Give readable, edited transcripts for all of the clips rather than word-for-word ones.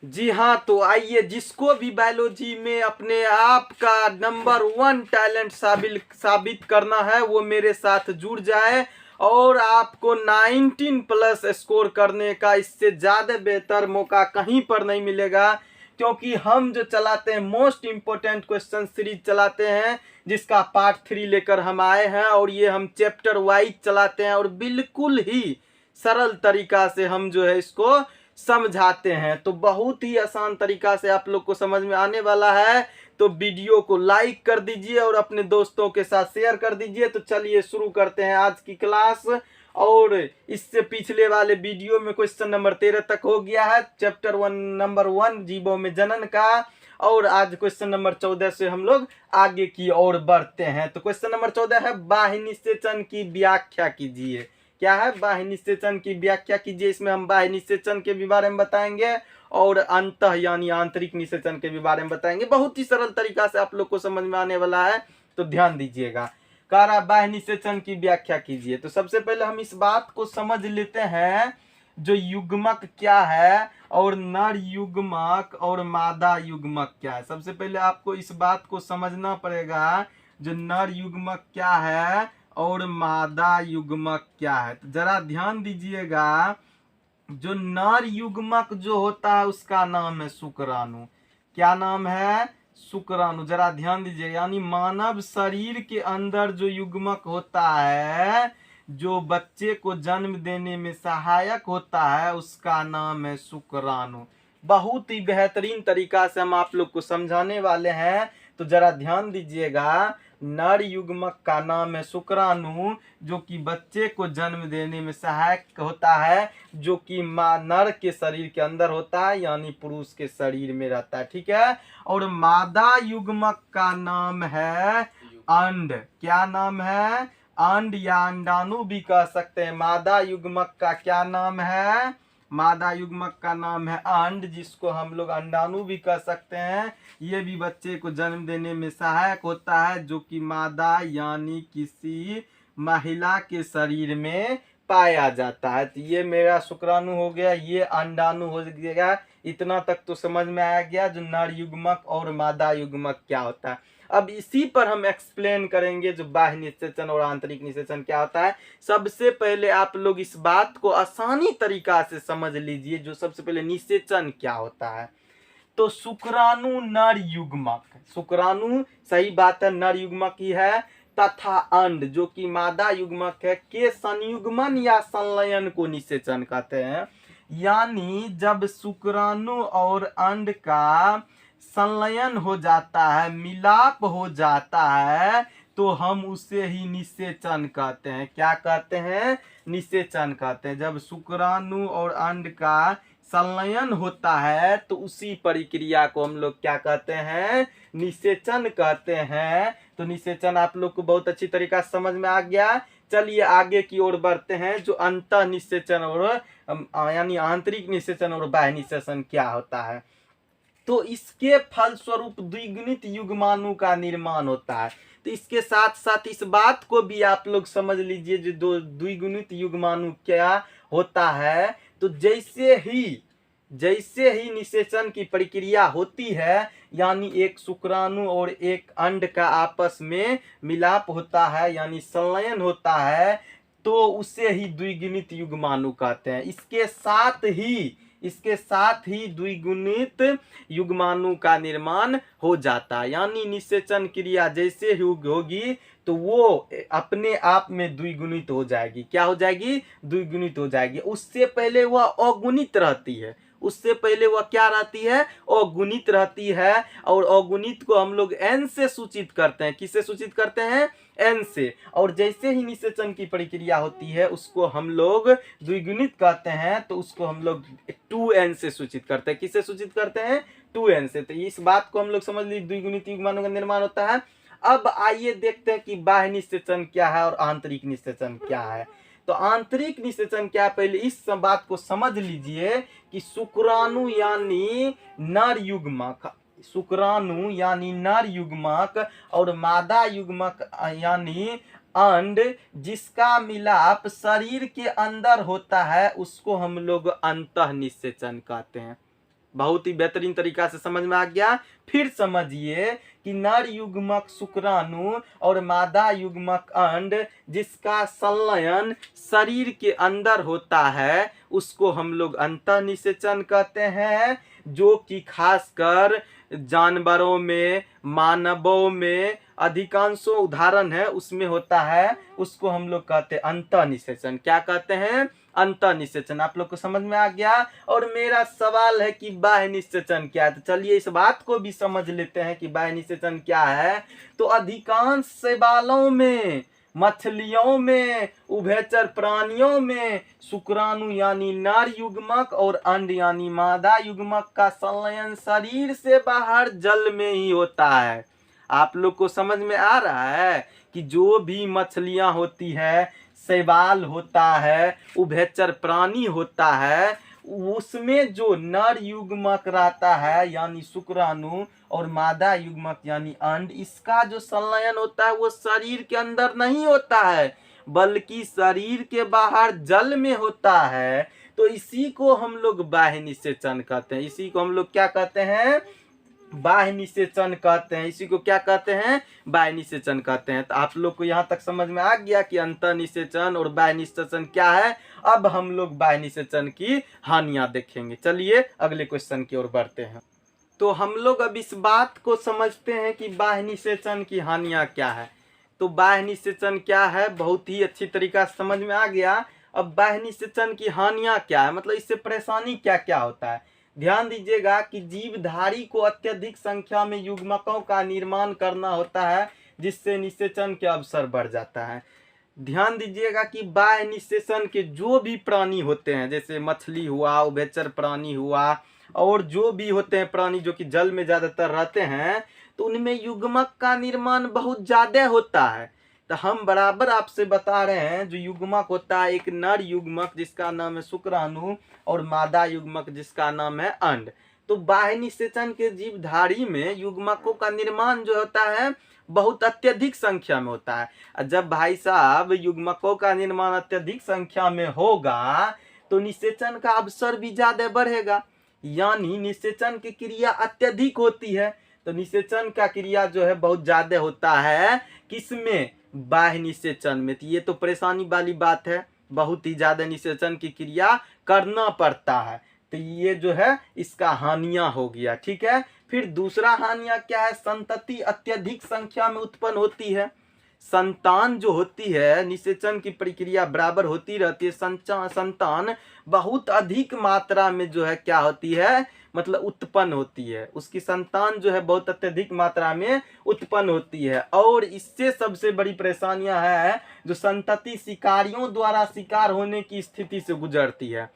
जी हाँ, तो आइए, जिसको भी बायोलॉजी में अपने आप का नंबर 1 टैलेंट साबित करना है वो मेरे साथ जुड़ जाए और आपको 19 प्लस स्कोर करने का इससे ज़्यादा बेहतर मौका कहीं पर नहीं मिलेगा, क्योंकि हम जो चलाते हैं मोस्ट इम्पोर्टेंट क्वेश्चन सीरीज चलाते हैं, जिसका पार्ट 3 लेकर हम आए हैं और ये हम चैप्टर वाइज चलाते हैं और बिल्कुल ही सरल तरीका से हम जो है इसको समझाते हैं। तो बहुत ही आसान तरीका से आप लोग को समझ में आने वाला है, तो वीडियो को लाइक कर दीजिए और अपने दोस्तों के साथ शेयर कर दीजिए। तो चलिए शुरू करते हैं आज की क्लास। और इससे पिछले वाले वीडियो में क्वेश्चन नंबर 13 तक हो गया है, चैप्टर 1 नंबर 1 जीवों में जनन का। और आज क्वेश्चन नंबर 14 से हम लोग आगे की ओर बढ़ते हैं। तो क्वेश्चन नंबर 14 है, बाह्य निषेचन की व्याख्या कीजिए। क्या है? बाह्य निषेचन की व्याख्या कीजिए। इसमें हम बाह्य निषेचन के भी बारे में बताएंगे और अंतः यानी आंतरिक निषेचन के भी बारे में बताएंगे। बहुत ही सरल तरीका से आप लोग को समझ में आने वाला है, तो ध्यान दीजिएगा। कह रहा बाह्य निषेचन की व्याख्या कीजिए। तो सबसे पहले हम इस बात को समझ लेते हैं, जो युग्मक क्या है और नर युग्मक और मादा युग्मक क्या है। सबसे पहले आपको इस बात को समझना पड़ेगा, जो नर युग्मक क्या है और मादा युग्मक क्या है। तो जरा ध्यान दीजिएगा, जो नर युग्मक जो होता है उसका नाम है शुक्राणु। क्या नाम है? शुक्राणु। जरा ध्यान दीजिए, यानी मानव शरीर के अंदर जो युग्मक होता है, जो बच्चे को जन्म देने में सहायक होता है, उसका नाम है शुक्राणु। बहुत ही बेहतरीन तरीका से हम आप लोग को समझाने वाले हैं, तो जरा ध्यान दीजिएगा। नर युग्मक का नाम है शुक्राणु, जो कि बच्चे को जन्म देने में सहायक होता है, जो कि माँ नर के शरीर के अंदर होता है, यानी पुरुष के शरीर में रहता है। ठीक है। और मादा युग्मक का नाम है अंड। क्या नाम है? अंड या अंडाणु भी कह सकते हैं। मादा युग्मक का क्या नाम है? मादा युग्मक का नाम है अंड, जिसको हम लोग अंडाणु भी कह सकते हैं। ये भी बच्चे को जन्म देने में सहायक होता है, जो कि मादा यानी किसी महिला के शरीर में पाया जाता है। तो ये मेरा शुक्राणु हो गया, ये अंडाणु हो गया। इतना तक तो समझ में आ गया, जो नर युग्मक और मादा युग्मक क्या होता है। अब इसी पर हम एक्सप्लेन करेंगे, जो बाह्य निषेचन और आंतरिक निषेचन क्या होता है। सबसे पहले आप लोग इस बात को आसानी तरीका से समझ लीजिए, जो सबसे पहले निषेचन क्या होता है। तो शुक्राणु नर युग्मक, शुक्राणु सही बात है नर युग्मक ही है, तथा अंड जो कि मादा युग्मक है, के संयुग्मन या संलयन को निषेचन कहते हैं। यानी जब शुक्राणु और अंड का संलयन हो जाता है, मिलाप हो जाता है, तो हम उसे ही निषेचन कहते हैं। क्या कहते हैं? निषेचन कहते हैं। जब शुक्राणु और अंड का संलयन होता है, तो उसी प्रक्रिया को हम लोग क्या कहते हैं? निषेचन कहते हैं। तो निषेचन आप लोग को बहुत अच्छी तरीका से समझ में आ गया। चलिए आगे की ओर बढ़ते हैं, जो अंतः निषेचन और यानी आंतरिक निषेचन और बाह्य निषेचन क्या होता है। तो इसके फलस्वरूप द्विगुणित युग्माणु का निर्माण होता है। तो इसके साथ साथ इस बात को भी आप लोग समझ लीजिए, जो दो द्विगुणित युग्माणु क्या होता है। तो जैसे ही निषेचन की प्रक्रिया होती है, यानी एक शुक्राणु और एक अंड का आपस में मिलाप होता है, यानी संलयन होता है, तो उसे ही द्विगुणित युग्माणु कहते हैं। इसके साथ ही द्विगुणित युग्माणु का निर्माण हो जाता है। यानी निषेचन क्रिया जैसे ही होगी, तो वो अपने आप में द्विगुणित हो जाएगी। क्या हो जाएगी? द्विगुणित हो जाएगी। उससे पहले वह अगुणित रहती है। उससे पहले वह क्या रहती है? अगुणित रहती है। और अगुणित को हम लोग n से सूचित करते हैं। किससे सूचित करते हैं? n से। और जैसे ही निषेचन की प्रक्रिया होती है, उसको हम लोग द्विगुणित कहते हैं, तो उसको हम लोग 2n से सूचित करते हैं। किससे सूचित करते हैं? 2n से। तो इस बात को हम लोग समझ लीजिए, द्विगुणित युग्माणु का निर्माण होता है। अब आइए देखते हैं कि बाह्य निषेचन क्या है और आंतरिक निषेचन क्या है। तो आंतरिक निषेचन क्या है, पहले इस बात को समझ लीजिए कि शुक्राणु यानी नर युग्मक, शुक्राणु यानी नर युग्मक और मादा युग्मक यानी अंड, जिसका मिलाप शरीर के अंदर होता है, उसको हम लोग अंतः निषेचन कहते हैं। बहुत ही बेहतरीन तरीका से समझ में आ गया। फिर समझिए कि नर युग्मक शुक्राणु और मादा युग्मक अंड जिसका संलयन शरीर के अंदर होता है उसको हम लोग अंतःनिषेचन कहते हैं, जो कि खासकर जानवरों में, मानवों में अधिकांशों उदाहरण है उसमें होता है, उसको हम लोग कहते हैं अंतःनिषेचन। क्या कहते हैं? अंतःनिषेचन। आप लोग को समझ में आ गया। और मेरा सवाल है कि बाह्य निषेचन क्या है, तो चलिए इस बात को भी समझ लेते हैं कि बाह्य निषेचन क्या है। तो अधिकांश शैवालों में, मछलियों में, उभयचर प्राणियों में शुक्राणु यानी नर युग्मक और अंड यानी मादा युग्मक का संलयन शरीर से बाहर जल में ही होता है। आप लोग को समझ में आ रहा है कि जो भी मछलियां होती है, शैवाल होता है, उभयचर प्राणी होता है, उसमें जो नर युग्मक रहता है यानी शुक्राणु और मादा युग्मक यानी अंड, इसका जो संलयन होता है वो शरीर के अंदर नहीं होता है बल्कि शरीर के बाहर जल में होता है। तो इसी को हम लोग बाह्य निषेचन कहते हैं। इसी को हम लोग क्या कहते हैं? बाह्य निषेचन कहते हैं। इसी को क्या कहते हैं? बाह्य निषेचन कहते हैं। तो आप लोग को यहाँ तक समझ में आ गया कि अंतः निषेचन और बाह्य निषेचन क्या है। अब हम लोग बाह्य निषेचन की हानियां देखेंगे। चलिए अगले क्वेश्चन की ओर बढ़ते हैं। तो हम लोग अब इस बात को समझते हैं कि बाह्य निषेचन की हानियां क्या है। तो बाह्य निषेचन क्या है बहुत ही अच्छी तरीका से समझ में आ गया। अब बाह्य निषेचन की हानियां क्या है, मतलब इससे परेशानी क्या क्या होता है। ध्यान दीजिएगा कि जीवधारी को अत्यधिक संख्या में युग्मकों का निर्माण करना होता है जिससे निषेचन के अवसर बढ़ जाता है। ध्यान दीजिएगा कि बाह्य निषेचन के जो भी प्राणी होते हैं, जैसे मछली हुआ, उभयचर प्राणी हुआ, और जो भी होते हैं प्राणी जो कि जल में ज्यादातर रहते हैं, तो उनमें युग्मक का निर्माण बहुत ज्यादा होता है। तो हम बराबर आपसे बता रहे हैं, जो युग्मक होता है, एक नर युग्मक जिसका नाम है शुक्राणु और मादा युग्मक जिसका नाम है अंड। तो बाह्य निषेचन के जीवधारी में युग्मकों का निर्माण जो होता है बहुत अत्यधिक संख्या में होता है। जब भाई साहब युग्मकों का निर्माण अत्यधिक संख्या में होगा तो निषेचन का अवसर भी ज्यादा बढ़ेगा, यानी निषेचन की क्रिया अत्यधिक होती है। तो निषेचन का क्रिया जो है बहुत ज्यादा होता है, किसमें? बाह्य निषेचन में। तो ये तो परेशानी वाली बात है, बहुत ही ज्यादा निषेचन की क्रिया करना पड़ता है। तो ये जो है इसका हानियां हो गया, ठीक है। फिर दूसरा हानियां क्या है? संतति अत्यधिक संख्या में उत्पन्न होती है। संतान जो होती है, निषेचन की प्रक्रिया बराबर होती रहती है, संतान बहुत अधिक मात्रा में जो है क्या होती है, मतलब उत्पन्न होती है। उसकी संतान जो है बहुत अत्यधिक मात्रा में उत्पन्न होती है। और इससे सबसे बड़ी परेशानियां है जो संतति शिकारियों द्वारा शिकार होने की स्थिति से गुजरती है।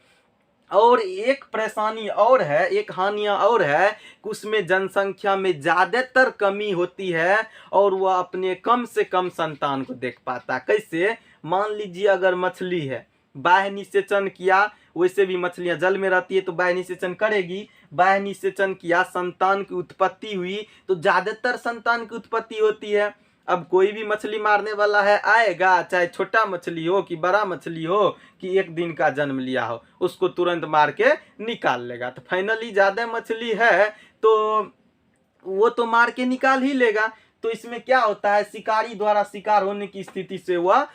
और एक परेशानी और है, एक हानियां और है कि उसमें जनसंख्या में ज्यादातर कमी होती है और वह अपने कम से कम संतान को देख पाता। कैसे? मान लीजिए अगर मछली है, बाह्य निषेचन किया, वैसे भी मछलियां जल में रहती है तो बाह्य निषेचन करेगी। बाह्य निषेचन किया, संतान की उत्पत्ति हुई, तो ज्यादातर संतान की उत्पत्ति होती है। अब कोई भी मछली मारने वाला है आएगा, चाहे छोटा मछली हो कि बड़ा मछली हो कि एक दिन का जन्म लिया हो, उसको तुरंत मार के निकाल लेगा। तो फाइनली ज्यादा मछली है तो वो तो मार के निकाल ही लेगा। तो इसमें क्या होता है, शिकारी द्वारा शिकार होने की स्थिति से वह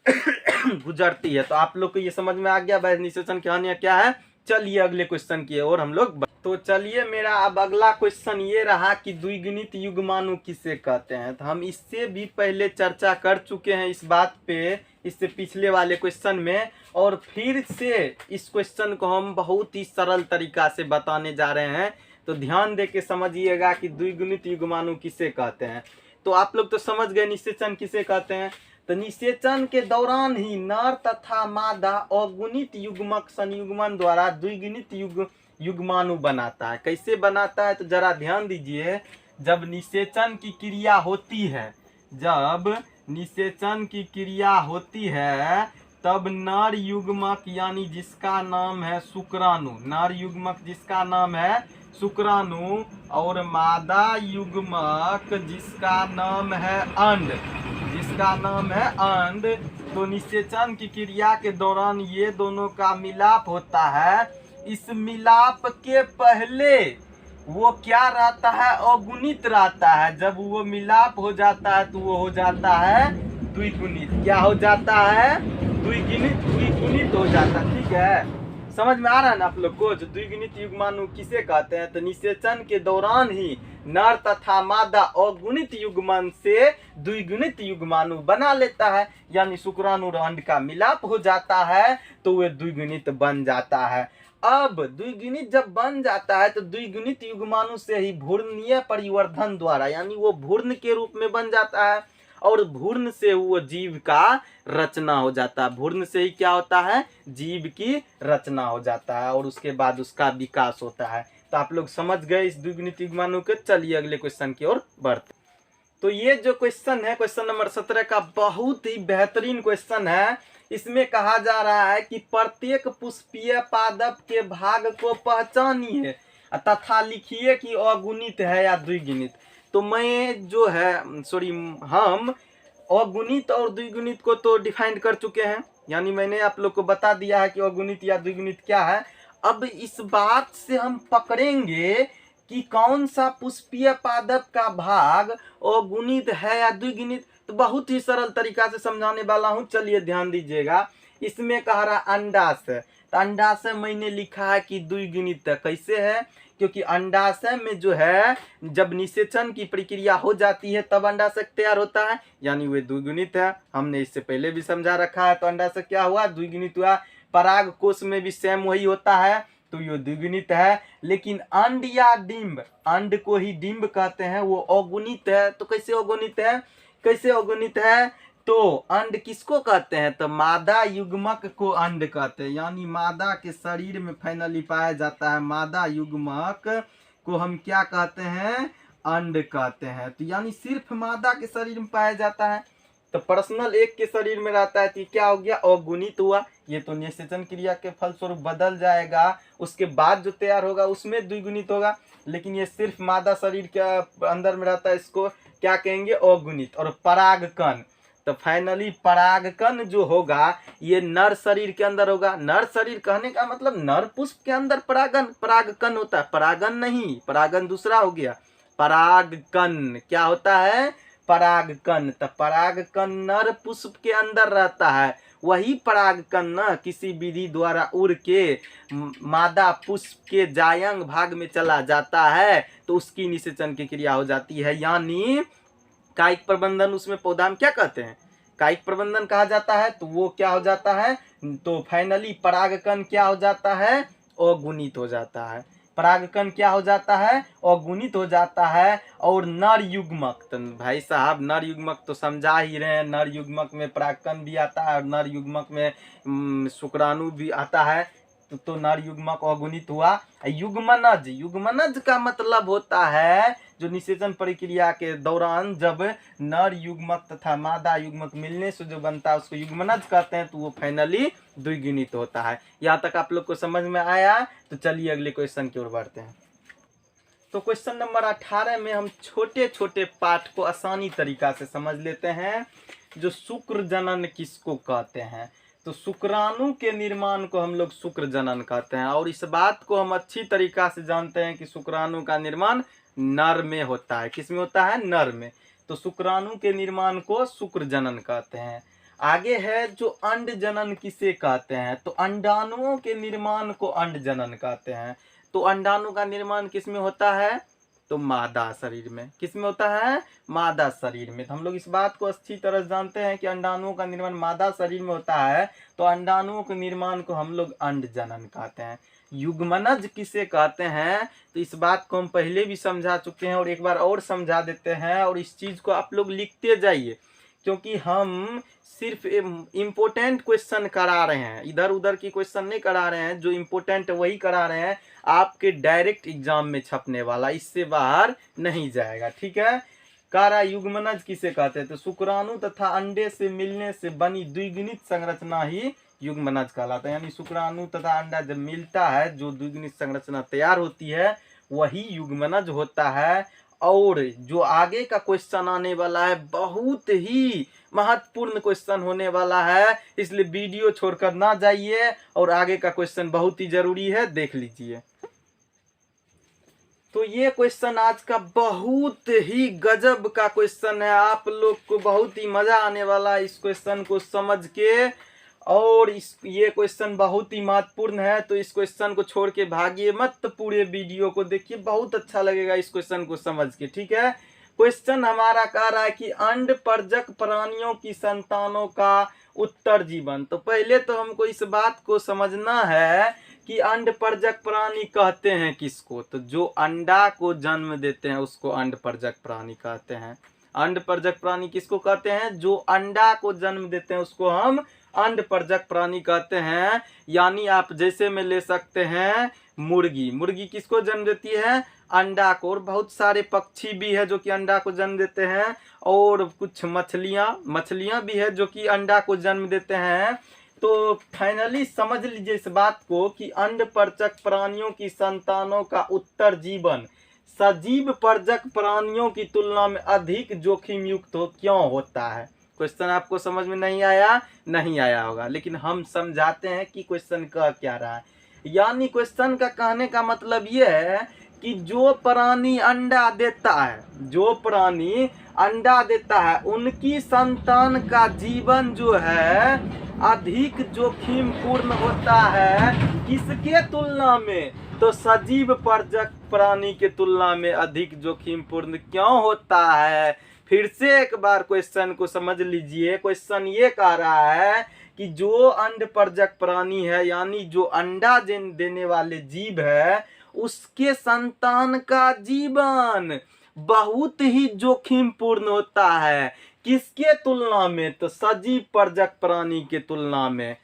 गुजरती है। तो आप लोग को ये समझ में आ गया बाह्य निषेचन की हानियां क्या है। चलिए अगले क्वेश्चन की ओर हम लोग। तो चलिए मेरा अब अगला क्वेश्चन ये रहा कि द्विगुणित युग्माणु किसे कहते हैं। तो हम इससे भी पहले चर्चा कर चुके हैं इस बात पे, इससे पिछले वाले क्वेश्चन में, और फिर से इस क्वेश्चन को हम बहुत ही सरल तरीका से बताने जा रहे हैं। तो ध्यान दे के समझिएगा कि द्विगुणित युग्माणु किसे कहते हैं। तो आप लोग तो समझ गए निषेचन किसे कहते हैं। तो निषेचन के दौरान ही नर तथा मादा अगुणित युग्मक संयुग्मन द्वारा द्विगुणित युग्माणु बनाता है। कैसे बनाता है? तो जरा ध्यान दीजिए, जब निषेचन की क्रिया होती है, जब निषेचन की क्रिया होती है तब नर युग्मक यानी जिसका नाम है शुक्राणु, नर युग्मक जिसका नाम है शुक्राणु और मादा युग्मक जिसका नाम है अंड, जिसका नाम है अंड, तो निषेचन की क्रिया के दौरान ये दोनों का मिलाप होता है। इस मिलाप के पहले वो क्या रहता है, अगुणित रहता है। जब वो मिलाप हो जाता है तो वो हो जाता है द्विगुणित। क्या हो जाता है, द्विगुणित हो जाता है। ठीक है, समझ में आ रहा है ना आप लोग को। जो द्विगुणित युग्माणु किसे कहते हैं, तो निषेचन के दौरान ही नर तथा मादा अगुणित युग्मन से द्विगुणित युग्माणु बना लेता है, यानी शुक्राणु और अंड का मिलाप हो जाता है तो वह द्विगुणित बन जाता है। अब द्विगुणित जब बन जाता है तो द्विगुणित युग्माणु से ही भ्रूणीय परिवर्धन द्वारा, यानी वो भ्रूण के रूप में बन जाता है और भ्रूण से वो जीव का रचना हो जाता है। भ्रूण से ही क्या होता है, जीव की रचना हो जाता है और उसके बाद उसका विकास होता है। तो आप लोग समझ गए इस द्विगुणित युग्माणु के। चलिए अगले क्वेश्चन की ओर बढ़ते। तो ये जो क्वेश्चन है, क्वेश्चन नंबर 17 का बहुत ही बेहतरीन क्वेश्चन है। इसमें कहा जा रहा है कि प्रत्येक पुष्पीय पादप के भाग को पहचानिए तथा लिखिए कि अगुणित है या द्विगुणित। तो मैं जो है हम अगुणित और द्विगुणित को तो डिफाइन कर चुके हैं, यानी मैंने आप लोग को बता दिया है कि अगुणित या द्विगुणित क्या है। अब इस बात से हम पकड़ेंगे कि कौन सा पुष्पीय पादप का भाग अगुणित है या द्विगुणित। तो बहुत ही सरल तरीका से समझाने वाला हूं, चलिए ध्यान दीजिएगा। इसमें कह रहा अंडाशय, तो अंडाशय मैंने लिखा है कि द्विगुणित। कैसे है, क्योंकि अंडाशय में जो है जब निषेचन की प्रक्रिया हो जाती है तब अंडाशय तैयार होता है, यानी वे द्विगुणित है। हमने इससे पहले भी समझा रखा है। तो अंडाशय क्या हुआ, द्विगुणित हुआ। पराग कोश में भी सेम वही होता है, तो ये द्विगुणित है। लेकिन अंड या डिंब, अंड को ही डिंब कहते हैं, वो अगुणित है। तो कैसे अगुणित है, कैसे अगुणित है, तो अंड किसको कहते हैं, तो मादा युग्मक को अंड कहते हैं, यानी मादा के शरीर में फाइनली पाया जाता है मादा युग्मक को हम क्या कहते हैं, अंड कहते हैं। तो यानी सिर्फ मादा के शरीर में पाया जाता है। तो पर्सनल एक के शरीर में रहता है तो क्या हो गया, अगुणित हुआ। ये तो निषेचन क्रिया के फलस्वरूप बदल जाएगा, उसके बाद जो तैयार होगा उसमें द्विगुणित होगा। लेकिन ये सिर्फ मादा शरीर के अंदर में रहता है, इसको क्या कहेंगे, अगुणित। और परागकण, तो फाइनली परागकण जो होगा ये नर शरीर के अंदर होगा। नर शरीर कहने का मतलब नर पुष्प के अंदर परागकण होता है, परागन नहीं, परागन दूसरा हो गया। परागकण क्या होता है, परागकण। तो परागकण नर पुष्प के अंदर रहता है। वही परागकण न किसी विधि द्वारा उड़ के मादा पुष्प के जायंग भाग में चला जाता है, तो उसकी निषेचन की क्रिया हो जाती है, यानी कायिक प्रबंधन। उसमें पौधा में क्या कहते हैं, कायिक प्रबंधन कहा जाता है। तो वो क्या हो जाता है, तो फाइनली परागकण क्या हो जाता है, अगुणित हो जाता है। परागकण क्या हो जाता है, अगुणित हो जाता है। और नर युग्मक, तो भाई साहब नर युग्मक तो समझा ही रहे हैं, नर युग्मक में परागकण भी आता है और नर युग्मक में शुक्राणु भी आता है। तो नर युग्मक अगुणित हुआ। युग्मनज, युग्मनज का मतलब होता है जो निषेचन प्रक्रिया के दौरान जब नर युग्मक तथा मादा युग्मक मिलने से जो बनता है उसको युग्मनज कहते हैं, तो वो फाइनली द्विगुणित होता है। यहाँ तक आप लोग को समझ में आया। तो चलिए अगले क्वेश्चन की ओर बढ़ते हैं। तो क्वेश्चन नंबर 18 में हम छोटे छोटे पाठ को आसानी तरीका से समझ लेते हैं। जो शुक्र जनन किसको कहते हैं, तो शुक्राणु के निर्माण को हम लोग शुक्र जनन कहते हैं। और इस बात को हम अच्छी तरीका से जानते हैं कि शुक्राणु का निर्माण नर में होता है। किस में होता है, नर में। तो शुक्राणु के निर्माण को शुक्र जनन कहते हैं। आगे है जो अंड जनन किसे कहते हैं, तो अंडाणुओं के निर्माण को अंड जनन कहते हैं। तो अंडाणु का निर्माण किस में होता है, तो मादा शरीर में। किस में होता है, मादा शरीर में। तो हम लोग इस बात को अच्छी तरह जानते हैं कि अंडाणुओं का निर्माण मादा शरीर में होता है। तो अंडाणुओं के निर्माण को हम लोग अंड जनन कहते हैं। युग्मनज किसे कहते हैं, तो इस बात को हम पहले भी समझा चुके हैं और एक बार और समझा देते हैं। और इस चीज को आप लोग लिखते जाइए, क्योंकि हम सिर्फ इम्पोर्टेंट क्वेश्चन करा रहे हैं, इधर उधर की क्वेश्चन नहीं करा रहे हैं। जो इम्पोर्टेंट वही करा रहे हैं, आपके डायरेक्ट एग्जाम में छपने वाला, इससे बाहर नहीं जाएगा। ठीक है। कारा युग्मनज किसे कहते हैं, तो शुक्राणु तथा अंडे से मिलने से बनी द्विगुणित संरचना ही युग्मनज कहलाता है। यानी शुक्राणु तथा अंडा जब मिलता है, जो द्विगुणित संरचना तैयार होती है, वही युग्मनज होता है। और जो आगे का क्वेश्चन आने वाला है बहुत ही महत्वपूर्ण क्वेश्चन होने वाला है, इसलिए वीडियो छोड़कर ना जाइए और आगे का क्वेश्चन बहुत ही जरूरी है, देख लीजिए। तो ये क्वेश्चन आज का बहुत ही गजब का क्वेश्चन है, आप लोग को बहुत ही मजा आने वाला है इस क्वेश्चन को समझ के। और ये क्वेश्चन बहुत ही महत्वपूर्ण है, तो इस क्वेश्चन को छोड़ के भागिए मत, पूरे वीडियो को देखिए, बहुत अच्छा लगेगा इस क्वेश्चन को समझ के। ठीक है, क्वेश्चन हमारा कह रहा है कि अंडपरजक प्राणियों की संतानों का उत्तर जीवन। तो पहले तो हमको इस बात को समझना है कि अंडपरजक प्राणी कहते हैं किसको, तो जो अंडा को जन्म देते हैं उसको अंडपरजक प्राणी कहते हैं। अंडपरजक प्राणी किसको कहते हैं, जो अंडा को जन्म देते हैं उसको हम अंडपरजक प्राणी कहते हैं। यानी आप जैसे में ले सकते हैं मुर्गी, मुर्गी किसको जन्म देती है, अंडा को। और बहुत सारे पक्षी भी है जो कि अंडा को जन्म देते हैं, और कुछ मछलियां भी है जो कि अंडा को जन्म देते हैं। तो फाइनली समझ लीजिए इस बात को कि अंडपरजक प्राणियों की संतानों का उत्तर जीवन सजीव परजक प्राणियों की तुलना में अधिक जोखिम युक्त क्यों होता है। क्वेश्चन आपको समझ में नहीं आया होगा, लेकिन हम समझाते हैं कि क्वेश्चन कह क्या रहा है। यानी क्वेश्चन का कहने का मतलब ये है कि जो प्राणी अंडा देता है, जो प्राणी अंडा देता है, उनकी संतान का जीवन जो है अधिक जोखिम पूर्ण होता है। किसके तुलना में, तो सजीव परजक प्राणी के तुलना में अधिक जोखिम पूर्ण क्यों होता है। फिर से एक बार क्वेश्चन को समझ लीजिए। क्वेश्चन ये कह रहा है कि जो अंडपरजक प्राणी है, यानी जो अंडा देने वाले जीव है, उसके संतान का जीवन बहुत ही जोखिम पूर्ण होता है। किसके तुलना में, तो सजीव परजक प्राणी के तुलना में।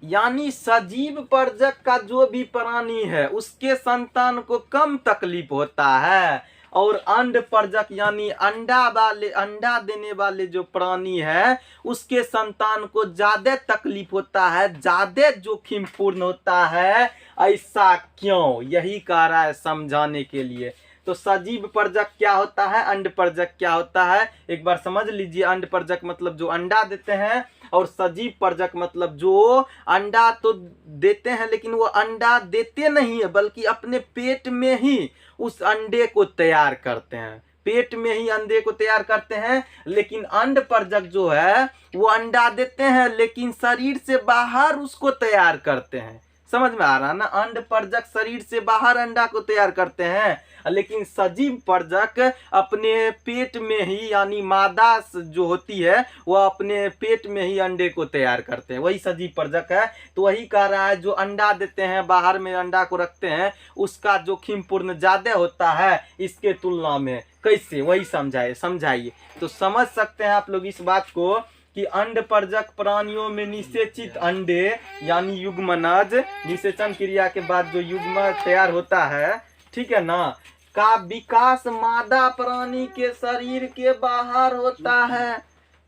यानी सजीव परजक का जो भी प्राणी है उसके संतान को कम तकलीफ होता है, और अंडपरजक यानी अंडा देने वाले जो प्राणी है उसके संतान को ज्यादा तकलीफ होता है, ज्यादा जोखिम पूर्ण होता है। ऐसा क्यों, यही कह रहा है समझाने के लिए। तो सजीव परजक क्या होता है, अंडपरजक क्या होता है, एक बार समझ लीजिए। अंडपरजक मतलब जो अंडा देते हैं, और सजीव परजक मतलब जो अंडा तो देते हैं लेकिन वो अंडा देते नहीं है, बल्कि अपने पेट में ही उस अंडे को तैयार करते हैं, पेट में ही अंडे को तैयार करते हैं। लेकिन अंडपरजक जो है वो अंडा देते हैं लेकिन शरीर से बाहर उसको तैयार करते हैं। समझ में आ रहा है ना, अंडपरजक शरीर से बाहर अंडा को तैयार करते हैं, लेकिन सजीव परजक अपने पेट में ही, यानी मादा जो होती है वह अपने पेट में ही अंडे को तैयार करते हैं, वही सजीव परजक है। तो वही कह रहा है जो अंडा देते हैं, बाहर में अंडा को रखते हैं, उसका जोखिम पूर्ण ज्यादा होता है इसके तुलना में। कैसे, वही समझाइए। तो समझ सकते हैं आप लोग इस बात को कि अंडपरजक प्राणियों में निषेचित अंडे यानी युग्मनज, निषेचन क्रिया के बाद जो युग्म तैयार होता है, ठीक है ना, का विकास मादा प्राणी के शरीर के बाहर होता है।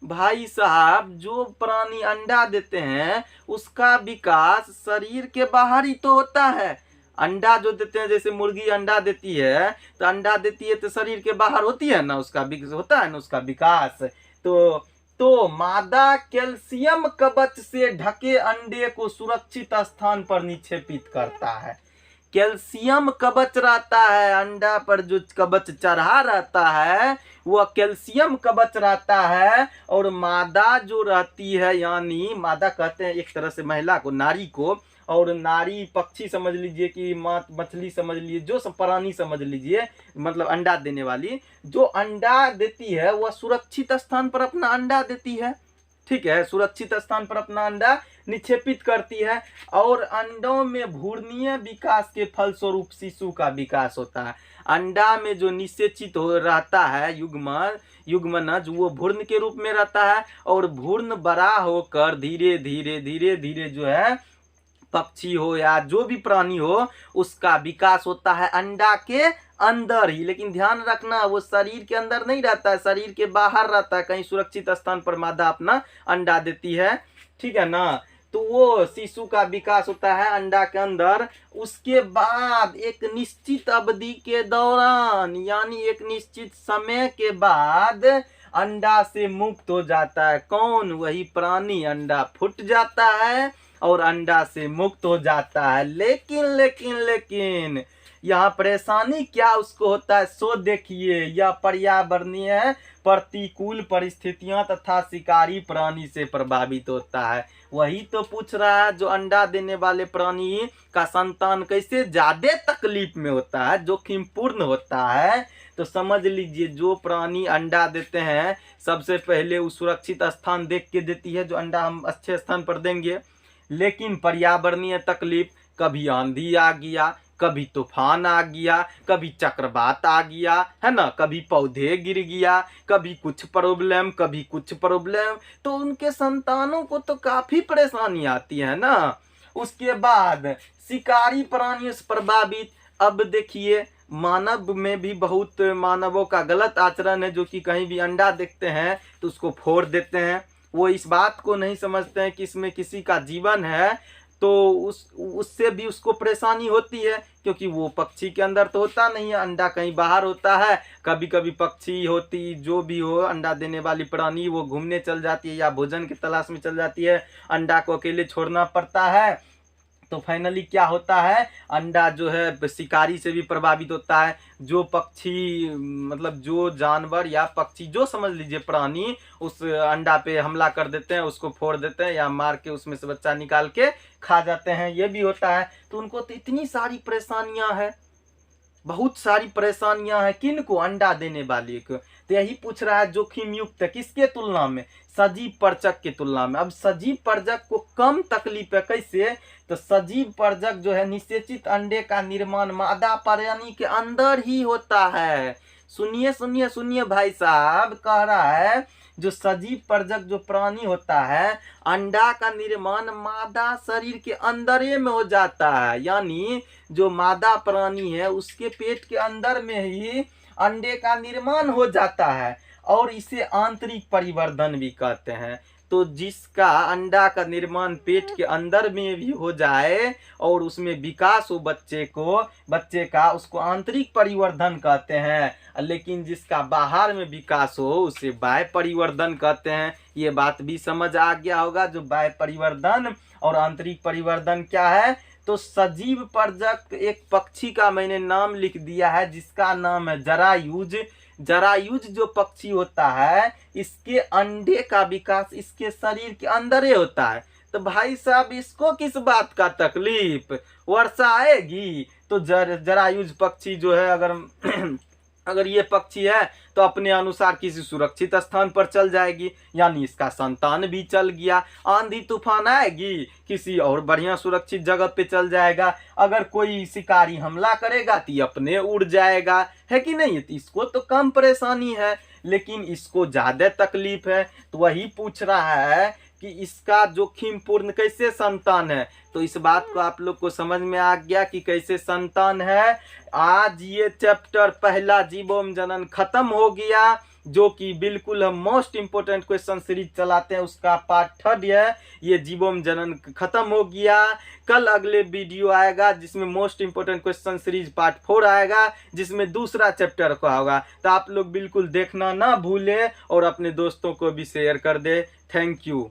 भाई साहब, जो प्राणी अंडा देते हैं उसका विकास शरीर के बाहर ही तो होता है। अंडा जो देते हैं, जैसे मुर्गी अंडा देती है तो अंडा देती है तो शरीर के बाहर होती है ना, उसका होता है ना उसका विकास। तो मादा कैल्शियम कवच से ढके अंडे को सुरक्षित स्थान पर निक्षेपित करता है। कैल्शियम कवच रहता है अंडा पर, जो कवच चढ़ा रहता है वह कैल्शियम कवच रहता है। और मादा जो रहती है, यानी मादा कहते हैं एक तरह से महिला को, नारी को, और नारी पक्षी समझ लीजिए कि मछली समझ लीजिए, जो सब प्राणी समझ लीजिए, मतलब अंडा देने वाली जो अंडा देती है वह सुरक्षित स्थान पर अपना अंडा देती है। ठीक है, सुरक्षित स्थान पर अपना अंडा निक्षेपित करती है, और अंडों में भ्रूणीय विकास के फलस्वरूप शिशु का विकास होता है। अंडा में जो निषेचित हो रहता है युग्मनज, वो भ्रूण के रूप में रहता है, और भ्रूण बड़ा होकर धीरे धीरे जो है पक्षी हो या जो भी प्राणी हो उसका विकास होता है अंडा के अंदर ही। लेकिन ध्यान रखना, वो शरीर के अंदर नहीं रहता है, शरीर के बाहर रहता है, कहीं सुरक्षित स्थान पर मादा अपना अंडा देती है। ठीक है ना, तो वो शिशु का विकास होता है अंडा के अंदर। उसके बाद एक निश्चित अवधि के दौरान, यानी एक निश्चित समय के बाद अंडा से मुक्त हो जाता है। कौन? वही प्राणी। अंडा फूट जाता है और अंडा से मुक्त हो जाता है। लेकिन लेकिन लेकिन यहाँ परेशानी क्या उसको होता है, सो देखिए। यह पर्यावरणीय प्रतिकूल परिस्थितियां तथा शिकारी प्राणी से प्रभावित होता है। वही तो पूछ रहा है, जो अंडा देने वाले प्राणी का संतान कैसे ज्यादा तकलीफ में होता है, जोखिम पूर्ण होता है। तो समझ लीजिए, जो प्राणी अंडा देते हैं सबसे पहले वो सुरक्षित स्थान देख के देती है, जो अंडा हम अच्छे स्थान पर देंगे। लेकिन पर्यावरणीय तकलीफ, कभी आंधी आ गया, कभी तूफान आ गया, कभी चक्रवात आ गया, है ना, कभी पौधे गिर गया, कभी कुछ प्रॉब्लम, कभी कुछ प्रॉब्लम, तो उनके संतानों को तो काफी परेशानी आती है ना। उसके बाद शिकारी प्राणियों से प्रभावित। अब देखिए, मानव में भी बहुत मानवों का गलत आचरण है, जो कि कहीं भी अंडा देखते हैं तो उसको फोड़ देते हैं। वो इस बात को नहीं समझते हैं कि इसमें किसी का जीवन है, तो उससे भी उसको परेशानी होती है, क्योंकि वो पक्षी के अंदर तो होता नहीं है, अंडा कहीं बाहर होता है। कभी कभी पक्षी होती, जो भी हो अंडा देने वाली प्राणी, वो घूमने चल जाती है या भोजन की तलाश में चल जाती है, अंडा को अकेले छोड़ना पड़ता है। तो फाइनली क्या होता है, अंडा जो है शिकारी से भी प्रभावित होता है। जो पक्षी, मतलब जो जानवर या पक्षी, जो समझ लीजिए प्राणी, उस अंडा पे हमला कर देते हैं, उसको फोड़ देते हैं या मार के उसमें से बच्चा निकाल के खा जाते हैं, ये भी होता है। तो उनको तो इतनी सारी परेशानियां हैं, बहुत सारी परेशानियां हैं। किन को? अंडा देने वाले को। तो यही पूछ रहा है, जोखिम युक्त किसके तुलना में? सजीव परजक के तुलना में। अब सजीव परजक को कम तकलीफ है, कैसे? तो सजीव परजक जो है, निषेचित अंडे का निर्माण मादा प्राणी के अंदर ही होता है। सुनिए सुनिए सुनिए भाई साहब, कह रहा है जो सजीव परजक जो प्राणी होता है, अंडा का निर्माण मादा शरीर के अंदर में हो जाता है। यानी जो मादा प्राणी है उसके पेट के अंदर में ही अंडे का निर्माण हो जाता है, और इसे आंतरिक परिवर्धन भी कहते हैं। तो जिसका अंडा का निर्माण पेट के अंदर में भी हो जाए और उसमें विकास हो बच्चे का, उसको आंतरिक परिवर्धन कहते हैं। लेकिन जिसका बाहर में विकास हो उसे बाह्य परिवर्धन कहते हैं। ये बात भी समझ आ गया होगा, जो बाह्य परिवर्धन और आंतरिक परिवर्धन क्या है। तो सजीव परजक एक पक्षी का मैंने नाम लिख दिया है, जिसका नाम है जरायुज। जरायुज जो पक्षी होता है, इसके अंडे का विकास इसके शरीर के अंदर ही होता है। तो भाई साहब, इसको किस बात का तकलीफ? वर्षा आएगी तो जरायुज पक्षी जो है, अगर ये पक्षी है तो अपने अनुसार किसी सुरक्षित स्थान पर चल जाएगी, यानी इसका संतान भी चल गया। आंधी तूफान आएगी, किसी और बढ़िया सुरक्षित जगह पे चल जाएगा। अगर कोई शिकारी हमला करेगा तो ये अपने उड़ जाएगा, है कि नहीं? तो इसको तो कम परेशानी है, लेकिन इसको ज्यादा तकलीफ है। तो वही पूछ रहा है कि इसका जोखिम पूर्ण कैसे संतान है। तो इस बात को आप लोग को समझ में आ गया कि कैसे संतान है। आज ये चैप्टर पहला जीवोम जनन खत्म हो गया, जो कि बिल्कुल हम मोस्ट इंपोर्टेंट क्वेश्चन सीरीज चलाते हैं, उसका पार्ट 3 है। ये जीवोम जनन खत्म हो गया। कल अगले वीडियो आएगा जिसमें most important question series part 4 आएगा, जिसमें दूसरा चैप्टर का होगा। तो आप लोग बिल्कुल देखना ना भूले और अपने दोस्तों को भी शेयर कर दे। Thank you.